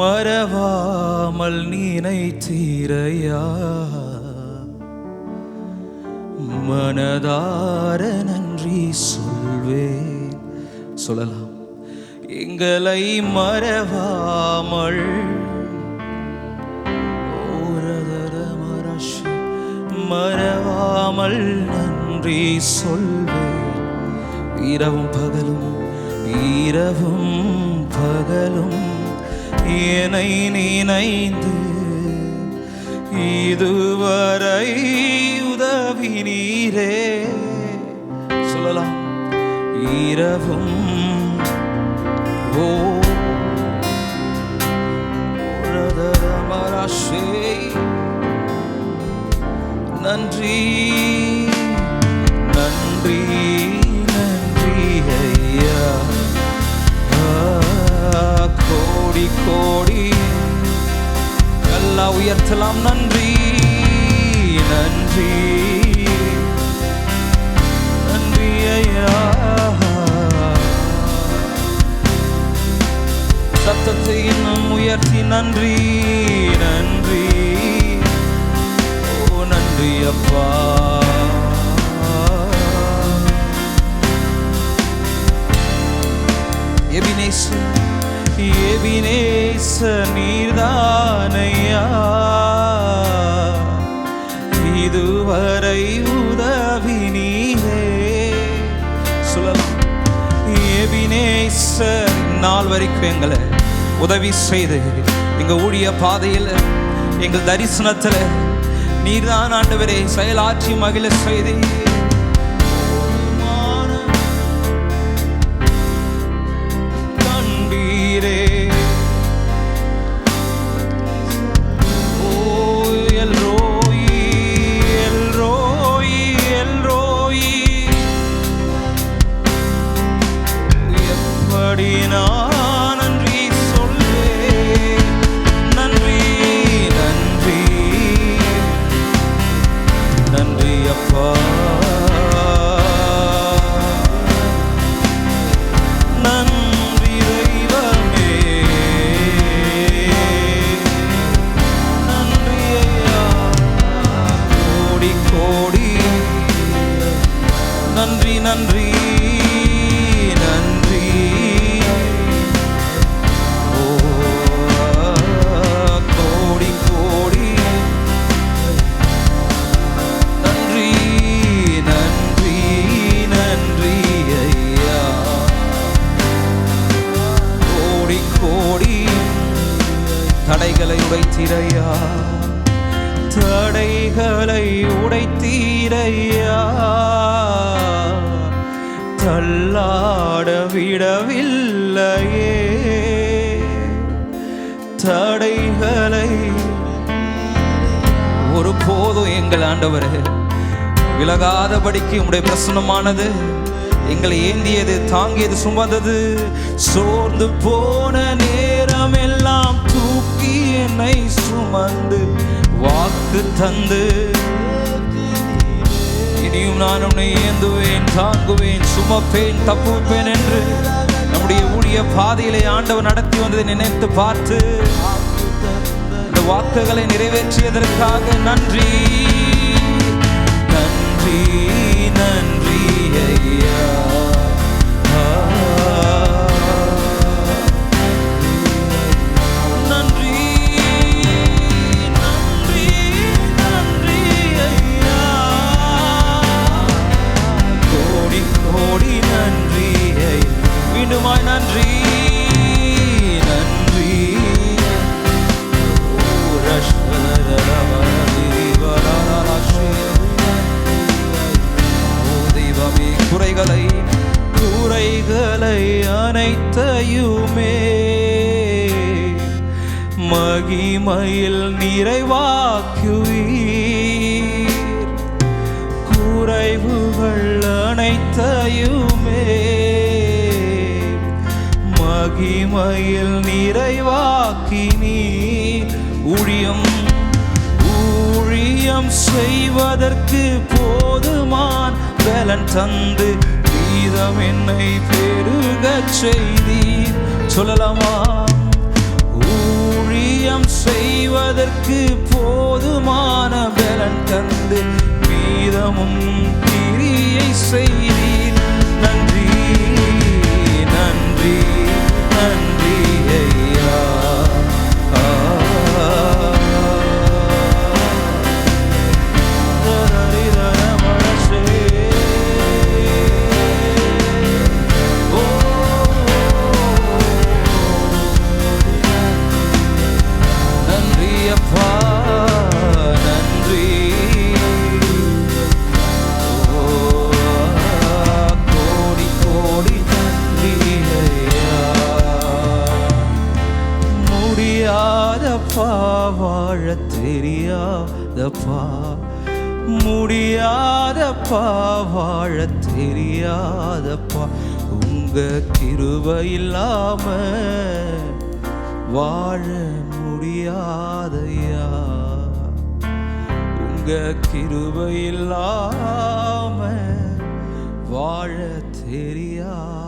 மறவாமல் நினைத்தீரையா, மனதார நன்றி சொல்வேன். சொல்லலாம். எங்களை மறவாமல் மறவாமல் நன்றி சொல்வேன். இரவும் பகலும் இரவும் பகலும் என்னை நினைந்து இதுவரை உதவினீரே. சொல்லலாம். இரவும் நன்றி நன்றி நன்றி ஐயா. கோடி கோடி எல்லாம் உயர்த்தலாம். நன்றி நன்றி நன்றி ஐயா. சத்தத்தை இன்னும் உயர்த்தி நன்றி நன்றி. ஓ நன்றி அப்பா. எபினேசர் நீர்தானையா, இதுவரை உதவி நீரே. சொல்லலாம். எபினேசர் நாள் வரைக்கும் எங்களை உதவி செய்து எங்க ஊழிய பாதையில் எங்கள் தரிசனத்தில் நீர்தான் ஆண்டவரே செயலாற்றி மகிழ செய்து நன்றி நன்றி. ஓ கோடி கோடி நன்றி நன்றி நன்றி ஐயா. கோடி கோடி தடைகளை உடைத்தீரையா, தடைகளை உடைத்தீரையா. தள்ளாட விடவில்லையே, தடைகளை ஒரு போதும் எங்கள் ஆண்டவரே விலகாதபடிக்கு உம்முடைய பிரசன்னமானது எங்களை ஏந்தியது, தாங்கியது, சுமந்தது. சோர்ந்து போன நேரம் எல்லாம் தூக்கி என்னை சுமந்து வாக்கு தந்து இனியும் நான் உன்னை ஏந்துவேன், தாங்குவேன், சுமப்பேன், தப்புவேன் என்று நம்முடைய ஊழிய பாதையிலே ஆண்டவர் நடத்தி வந்ததை நினைத்து பார்த்து இந்த வாக்குகளை நிறைவேற்றியதற்காக நன்றி நன்றி நன்றி ஐயா. நன்றி நன்றி. குறைகளை குறைகளை அனைத்தையுமே மகிமையில் நிறைவாக்குவீர். குறைவுகள் அனைத்தையுமே மகிமையில் நிறைவாக்கி நீ ஊழியம் செய்வதற்கு போதுமான் பலன் தந்து வீதம் என்னை பெருகச் செய்தீர். சொல்லலாமா? செய்வதற்கு போதுமான பலன் தந்து மீதமும் கிரியை செய்தீர். நன்றி நன்றி நன்றி ஐயா. வாழத் தெரியாதப்பா, முடியாதப்பா, வாழத் தெரியாதப்பா. உங்க கிருபை இல்லாம வாழ முடியாதையா. உங்க கிருபை இல்லாம வாழ தெரியாதையா.